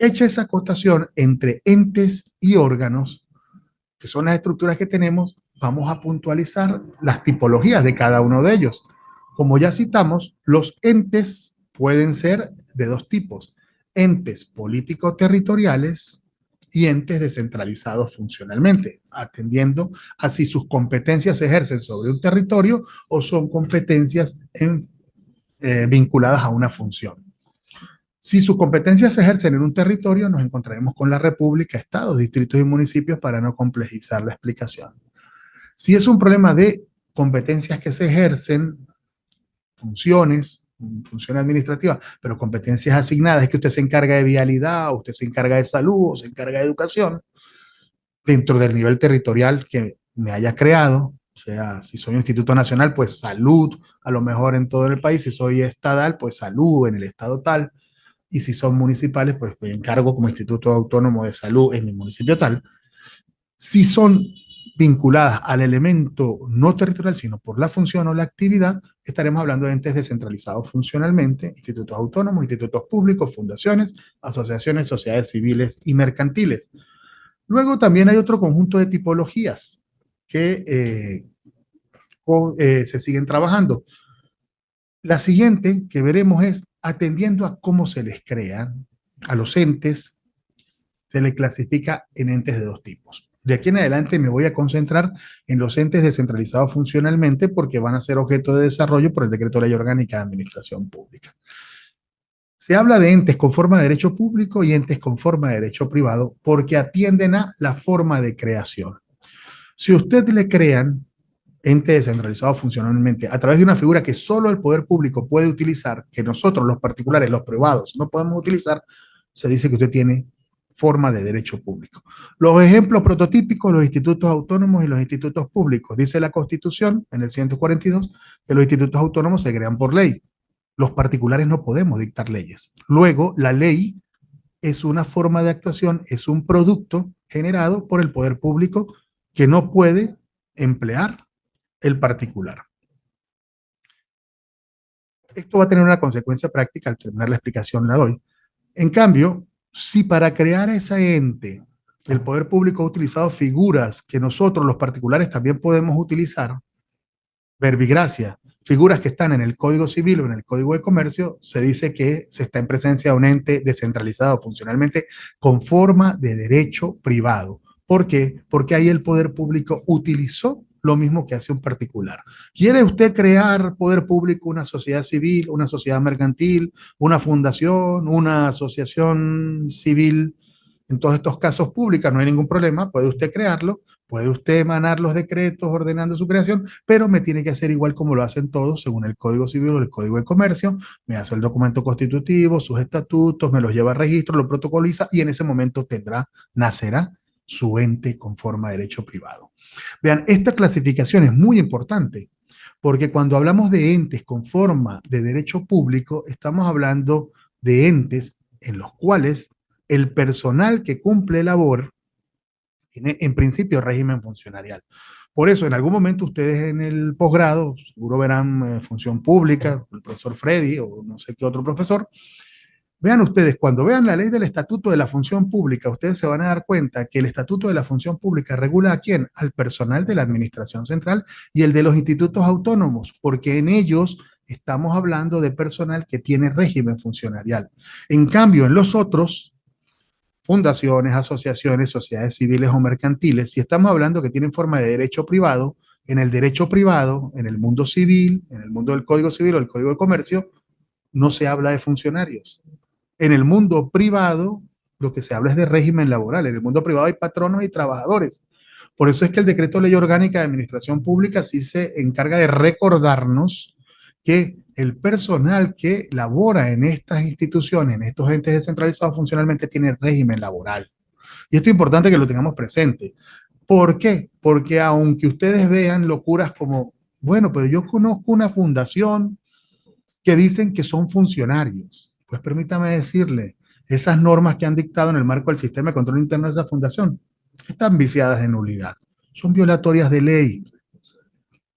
Hecha esa acotación entre entes y órganos, que son las estructuras que tenemos, vamos a puntualizar las tipologías de cada uno de ellos. Como ya citamos, los entes pueden ser de dos tipos: entes político-territoriales y entes descentralizados funcionalmente, atendiendo a si sus competencias se ejercen sobre un territorio o son competencias vinculadas a una función. Si sus competencias se ejercen en un territorio, nos encontraremos con la república, estados, distritos y municipios para no complejizar la explicación. Si es un problema de competencias que se ejercen, funciones administrativas, pero competencias asignadas, es que usted se encarga de vialidad, usted se encarga de salud, o se encarga de educación, dentro del nivel territorial que me haya creado. O sea, si soy un instituto nacional, pues salud, a lo mejor en todo el país. Si soy estatal, pues salud en el estado tal. Y si son municipales, pues me encargo como Instituto Autónomo de Salud en mi municipio tal. Si son vinculadas al elemento no territorial, sino por la función o la actividad, estaremos hablando de entes descentralizados funcionalmente, institutos autónomos, institutos públicos, fundaciones, asociaciones, sociedades civiles y mercantiles. Luego también hay otro conjunto de tipologías que se siguen trabajando. La siguiente que veremos es atendiendo a cómo se les crean a los entes, se les clasifica en entes de dos tipos. De aquí en adelante me voy a concentrar en los entes descentralizados funcionalmente porque van a ser objeto de desarrollo por el Decreto de Ley Orgánica de Administración Pública. Se habla de entes con forma de derecho público y entes con forma de derecho privado porque atienden a la forma de creación. Si usted le crean ente descentralizado funcionalmente a través de una figura que solo el poder público puede utilizar, que nosotros los particulares, los privados, no podemos utilizar, se dice que usted tiene forma de derecho público. Los ejemplos prototípicos, los institutos autónomos y los institutos públicos. Dice la Constitución en el 142 que los institutos autónomos se crean por ley. Los particulares no podemos dictar leyes. Luego, la ley es una forma de actuación, es un producto generado por el poder público que no puede emplear el particular. Esto va a tener una consecuencia práctica, al terminar la explicación la doy. En cambio, si para crear ese ente el poder público ha utilizado figuras que nosotros los particulares también podemos utilizar, verbigracia, figuras que están en el Código Civil o en el Código de Comercio, se dice que se está en presencia de un ente descentralizado funcionalmente con forma de derecho privado. ¿Por qué? Porque ahí el poder público utilizó lo mismo que hace un particular. ¿Quiere usted crear poder público una sociedad civil, una sociedad mercantil, una fundación, una asociación civil? En todos estos casos públicas no hay ningún problema, puede usted crearlo, puede usted emanar los decretos ordenando su creación, pero me tiene que hacer igual como lo hacen todos, según el Código Civil o el Código de Comercio, me hace el documento constitutivo, sus estatutos, me los lleva a registro, lo protocoliza y en ese momento nacerá su ente con forma de derecho privado. Vean, esta clasificación es muy importante, porque cuando hablamos de entes con forma de derecho público, estamos hablando de entes en los cuales el personal que cumple labor tiene en principio régimen funcionarial. Por eso, en algún momento ustedes en el posgrado, seguro verán función pública, el profesor Freddy o no sé qué otro profesor. Vean ustedes, cuando vean la ley del Estatuto de la Función Pública, ustedes se van a dar cuenta que el Estatuto de la Función Pública regula a quién, al personal de la Administración Central y el de los institutos autónomos, porque en ellos estamos hablando de personal que tiene régimen funcionarial. En cambio, en los otros, fundaciones, asociaciones, sociedades civiles o mercantiles, si estamos hablando que tienen forma de derecho privado, en el derecho privado, en el mundo civil, en el mundo del Código Civil o el Código de Comercio, no se habla de funcionarios. En el mundo privado, lo que se habla es de régimen laboral. En el mundo privado hay patronos y trabajadores. Por eso es que el Decreto de Ley Orgánica de Administración Pública sí se encarga de recordarnos que el personal que labora en estas instituciones, en estos entes descentralizados funcionalmente, tiene régimen laboral. Y esto es importante que lo tengamos presente. ¿Por qué? Porque aunque ustedes vean locuras como, bueno, pero yo conozco una fundación que dicen que son funcionarios. Pues permítame decirle, esas normas que han dictado en el marco del sistema de control interno de esa fundación están viciadas de nulidad, son violatorias de ley.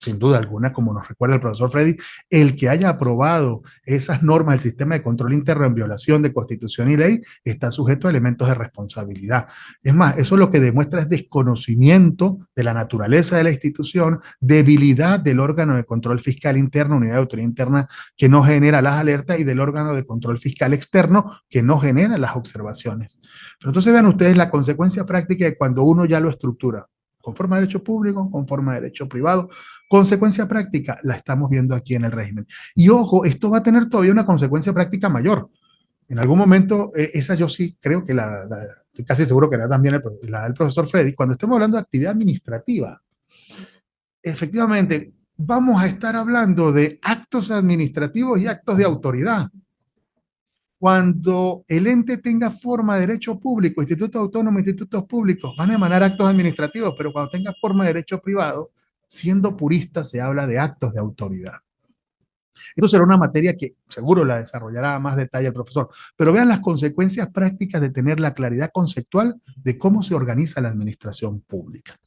sin duda alguna, como nos recuerda el profesor Freddy, el que haya aprobado esas normas del sistema de control interno en violación de Constitución y ley está sujeto a elementos de responsabilidad. Es más, eso lo que demuestra es desconocimiento de la naturaleza de la institución, debilidad del órgano de control fiscal interno, unidad de autoridad interna, que no genera las alertas, y del órgano de control fiscal externo, que no genera las observaciones. Pero entonces vean ustedes la consecuencia práctica de cuando uno ya lo estructura con forma de derecho público, con forma de derecho privado. Consecuencia práctica, la estamos viendo aquí en el régimen. Y ojo, esto va a tener todavía una consecuencia práctica mayor. En algún momento, esa yo sí creo que estoy casi seguro que era también la del profesor Freddy, cuando estemos hablando de actividad administrativa, efectivamente, vamos a estar hablando de actos administrativos y actos de autoridad. Cuando el ente tenga forma de derecho público, instituto autónomo, institutos públicos, van a emanar actos administrativos, pero cuando tenga forma de derecho privado, siendo purista, se habla de actos de autoridad. Esto será una materia que seguro la desarrollará a más detalle el profesor, pero vean las consecuencias prácticas de tener la claridad conceptual de cómo se organiza la administración pública.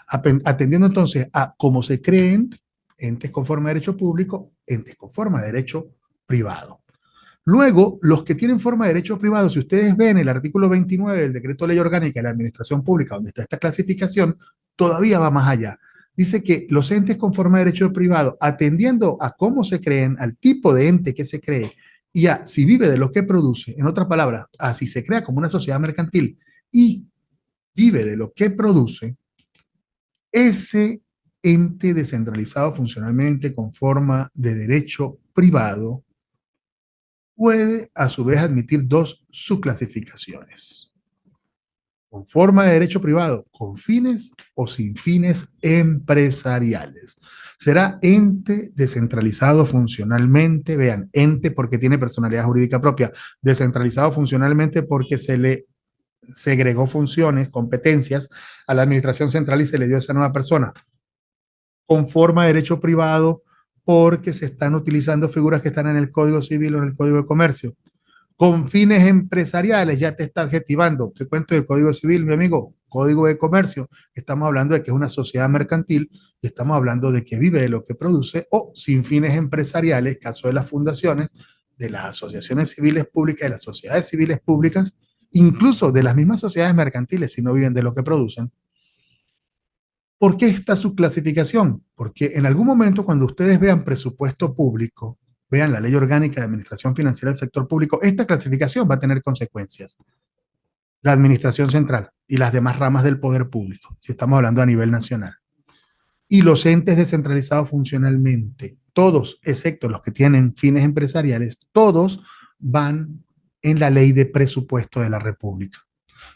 Atendiendo entonces a cómo se creen entes con forma de derecho público, entes con forma de derecho privado. Luego, los que tienen forma de derecho privado, si ustedes ven el artículo 29 del Decreto de Ley Orgánica de la Administración Pública, donde está esta clasificación, todavía va más allá. Dice que los entes con forma de derecho privado, atendiendo a cómo se creen, al tipo de ente que se cree y a si vive de lo que produce, en otras palabras, a si se crea como una sociedad mercantil y vive de lo que produce, ese ente descentralizado funcionalmente con forma de derecho privado puede a su vez admitir dos subclasificaciones: con forma de derecho privado, con fines o sin fines empresariales. Será ente descentralizado funcionalmente, vean, ente porque tiene personalidad jurídica propia, descentralizado funcionalmente porque se le segregó funciones, competencias a la administración central y se le dio a esa nueva persona. Con forma de derecho privado porque se están utilizando figuras que están en el Código Civil o en el Código de Comercio. Con fines empresariales, ya te está adjetivando. ¿Qué cuento del Código Civil, mi amigo? Código de Comercio. Estamos hablando de que es una sociedad mercantil y estamos hablando de que vive de lo que produce, o sin fines empresariales, caso de las fundaciones, de las asociaciones civiles públicas, de las sociedades civiles públicas, incluso de las mismas sociedades mercantiles, si no viven de lo que producen. ¿Por qué esta subclasificación? Porque en algún momento, cuando ustedes vean presupuesto público, vean la Ley Orgánica de Administración Financiera del Sector Público, esta clasificación va a tener consecuencias. La administración central y las demás ramas del poder público, si estamos hablando a nivel nacional. Y los entes descentralizados funcionalmente, todos, excepto los que tienen fines empresariales, todos van en la ley de presupuesto de la República.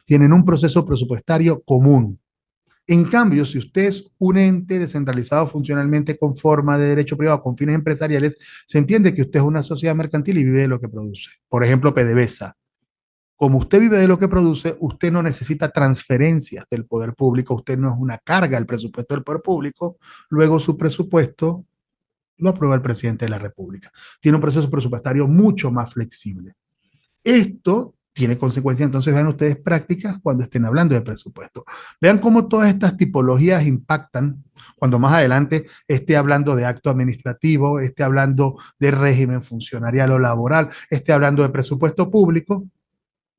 Tienen un proceso presupuestario común. En cambio, si usted es un ente descentralizado funcionalmente con forma de derecho privado, con fines empresariales, se entiende que usted es una sociedad mercantil y vive de lo que produce. Por ejemplo, PDVSA. Como usted vive de lo que produce, usted no necesita transferencias del poder público, usted no es una carga al presupuesto del poder público, luego su presupuesto lo aprueba el presidente de la República. Tiene un proceso presupuestario mucho más flexible. Esto tiene consecuencias, entonces vean ustedes prácticas cuando estén hablando de presupuesto. Vean cómo todas estas tipologías impactan cuando más adelante esté hablando de acto administrativo, esté hablando de régimen funcionarial o laboral, esté hablando de presupuesto público.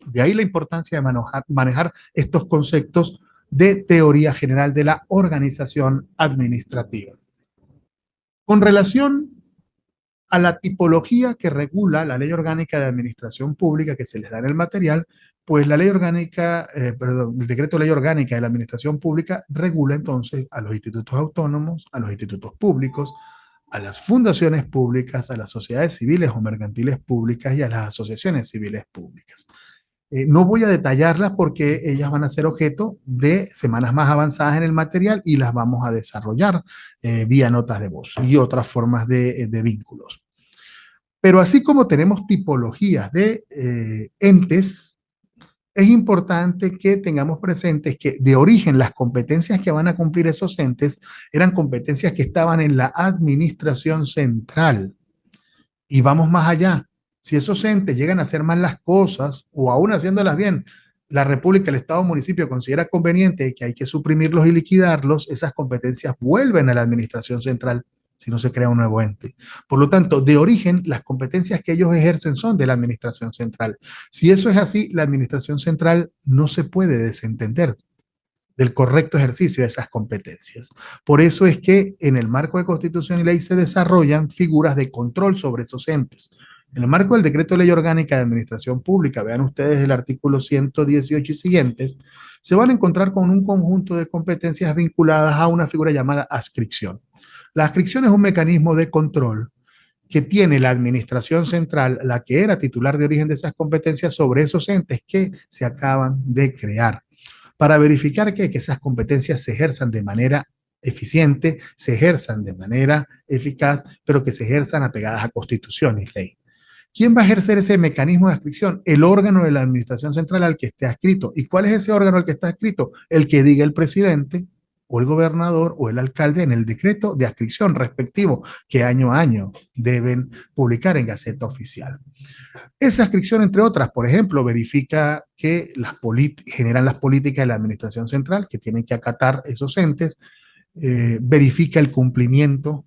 De ahí la importancia de manejar estos conceptos de teoría general de la organización administrativa. Con relación a la tipología que regula la Ley Orgánica de Administración Pública que se les da en el material, pues la Ley Orgánica, el Decreto de Ley Orgánica de la Administración Pública regula entonces a los institutos autónomos, a los institutos públicos, a las fundaciones públicas, a las sociedades civiles o mercantiles públicas y a las asociaciones civiles públicas. No voy a detallarlas porque ellas van a ser objeto de semanas más avanzadas en el material y las vamos a desarrollar vía notas de voz y otras formas de vínculos. Pero así como tenemos tipologías de entes, es importante que tengamos presentes que de origen las competencias que van a cumplir esos entes eran competencias que estaban en la administración central. Y vamos más allá. Si esos entes llegan a hacer mal las cosas o aún haciéndolas bien, la República, el Estado o municipio considera conveniente que hay que suprimirlos y liquidarlos, esas competencias vuelven a la administración central si no se crea un nuevo ente. Por lo tanto, de origen, las competencias que ellos ejercen son de la administración central. Si eso es así, la administración central no se puede desentender del correcto ejercicio de esas competencias. Por eso es que en el marco de Constitución y Ley se desarrollan figuras de control sobre esos entes. En el marco del Decreto de Ley Orgánica de Administración Pública, vean ustedes el artículo 118 y siguientes, se van a encontrar con un conjunto de competencias vinculadas a una figura llamada adscripción. La adscripción es un mecanismo de control que tiene la administración central, la que era titular de origen de esas competencias, sobre esos entes que se acaban de crear, para verificar que esas competencias se ejerzan de manera eficiente, se ejerzan de manera eficaz, pero que se ejerzan apegadas a Constitución y ley. ¿Quién va a ejercer ese mecanismo de adscripción? El órgano de la administración central al que esté adscrito. ¿Y cuál es ese órgano al que está adscrito? El que diga el presidente o el gobernador o el alcalde en el decreto de adscripción respectivo que año a año deben publicar en Gaceta Oficial. Esa adscripción, entre otras, por ejemplo, verifica que generan las políticas de la administración central que tienen que acatar esos entes, verifica el cumplimiento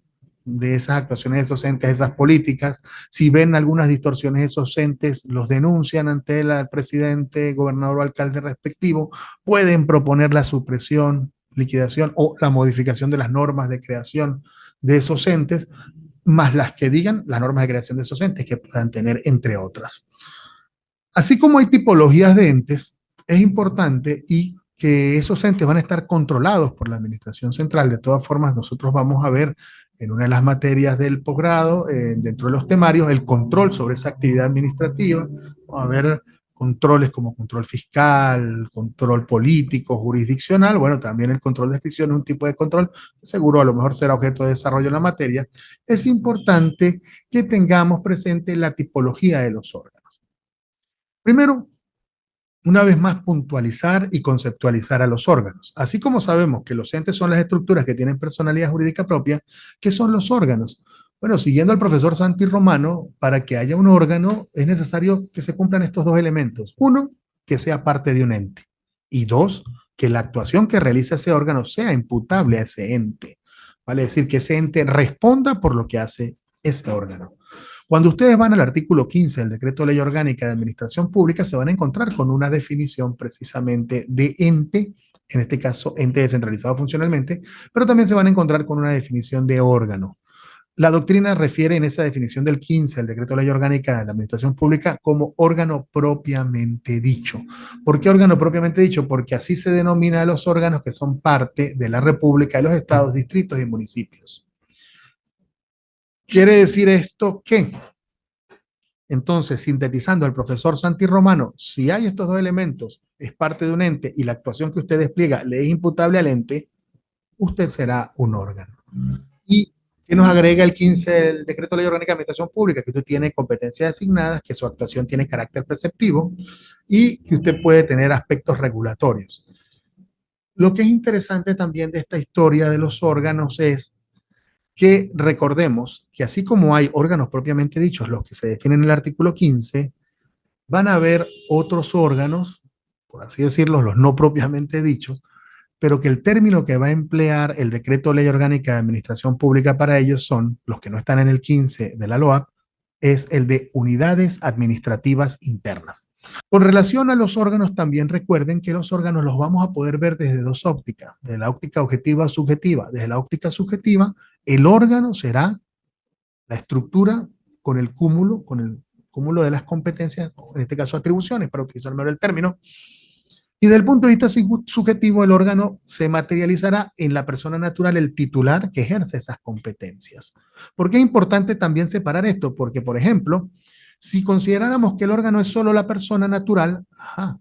de esas actuaciones de esos entes, esas políticas. Si ven algunas distorsiones, esos entes los denuncian ante el presidente, gobernador o alcalde respectivo, pueden proponer la supresión, liquidación o la modificación de las normas de creación de esos entes, más las que digan las normas de creación de esos entes que puedan tener, entre otras. Así como hay tipologías de entes, es importante y que esos entes van a estar controlados por la administración central. De todas formas, nosotros vamos a ver en una de las materias del posgrado, dentro de los temarios, el control sobre esa actividad administrativa. Vamos a ver controles como control fiscal, control político, jurisdiccional. Bueno, también el control de adscripción es un tipo de control que seguro a lo mejor será objeto de desarrollo en la materia. Es importante que tengamos presente la tipología de los órganos. Primero, una vez más, puntualizar y conceptualizar a los órganos. Así como sabemos que los entes son las estructuras que tienen personalidad jurídica propia, ¿qué son los órganos? Bueno, siguiendo al profesor Santi Romano, para que haya un órgano es necesario que se cumplan estos dos elementos. Uno, que sea parte de un ente. Y dos, que la actuación que realiza ese órgano sea imputable a ese ente. Vale decir, que ese ente responda por lo que hace ese órgano. Cuando ustedes van al artículo 15 del Decreto de Ley Orgánica de Administración Pública, se van a encontrar con una definición precisamente de ente, en este caso ente descentralizado funcionalmente, pero también se van a encontrar con una definición de órgano. La doctrina refiere en esa definición del 15 del Decreto de Ley Orgánica de la Administración Pública como órgano propiamente dicho. ¿Por qué órgano propiamente dicho? Porque así se denomina a los órganos que son parte de la República, de los estados, distritos y municipios. ¿Quiere decir esto que? Entonces, sintetizando al profesor Santi Romano, si hay estos dos elementos, es parte de un ente y la actuación que usted despliega le es imputable al ente, usted será un órgano. ¿Y qué nos agrega el 15 del Decreto de Ley Orgánica de Administración Pública? Que usted tiene competencias asignadas, que su actuación tiene carácter preceptivo y que usted puede tener aspectos regulatorios. Lo que es interesante también de esta historia de los órganos es que recordemos que así como hay órganos propiamente dichos, los que se definen en el artículo 15, van a haber otros órganos, por así decirlo, los no propiamente dichos, pero que el término que va a emplear el Decreto de Ley Orgánica de Administración Pública para ellos son, los que no están en el 15 de la LOAP, es el de unidades administrativas internas. Con relación a los órganos, también recuerden que los órganos los vamos a poder ver desde dos ópticas, desde la óptica objetiva subjetiva. Desde la óptica subjetiva, el órgano será la estructura con el cúmulo de las competencias, en este caso atribuciones, para utilizar mejor el término. Y desde el punto de vista subjetivo, el órgano se materializará en la persona natural, el titular que ejerce esas competencias. ¿Por qué es importante también separar esto? Porque, por ejemplo, si consideráramos que el órgano es solo la persona natural,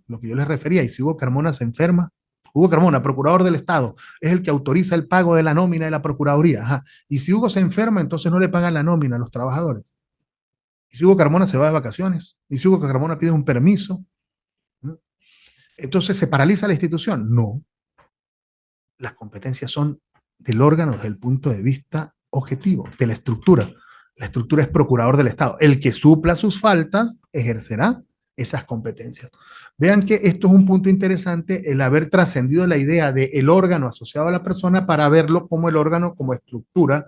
lo que yo les refería, y si Hugo Carmona se enferma, Hugo Carmona, procurador del Estado, es el que autoriza el pago de la nómina de la Procuraduría. Y si Hugo se enferma, entonces no le pagan la nómina a los trabajadores. Y si Hugo Carmona se va de vacaciones, y si Hugo Carmona pide un permiso, ¿no? Entonces se paraliza la institución. No, las competencias son del órgano desde el punto de vista objetivo, de la estructura. La estructura es procurador del Estado. El que supla sus faltas ejercerá esas competencias. Vean que esto es un punto interesante, el haber trascendido la idea del órgano asociado a la persona para verlo como el órgano, como estructura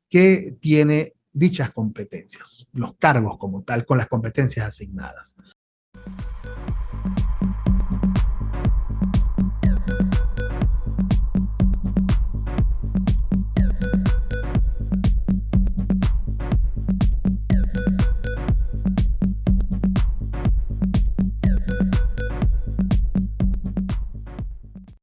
que tiene dichas competencias, los cargos como tal, con las competencias asignadas.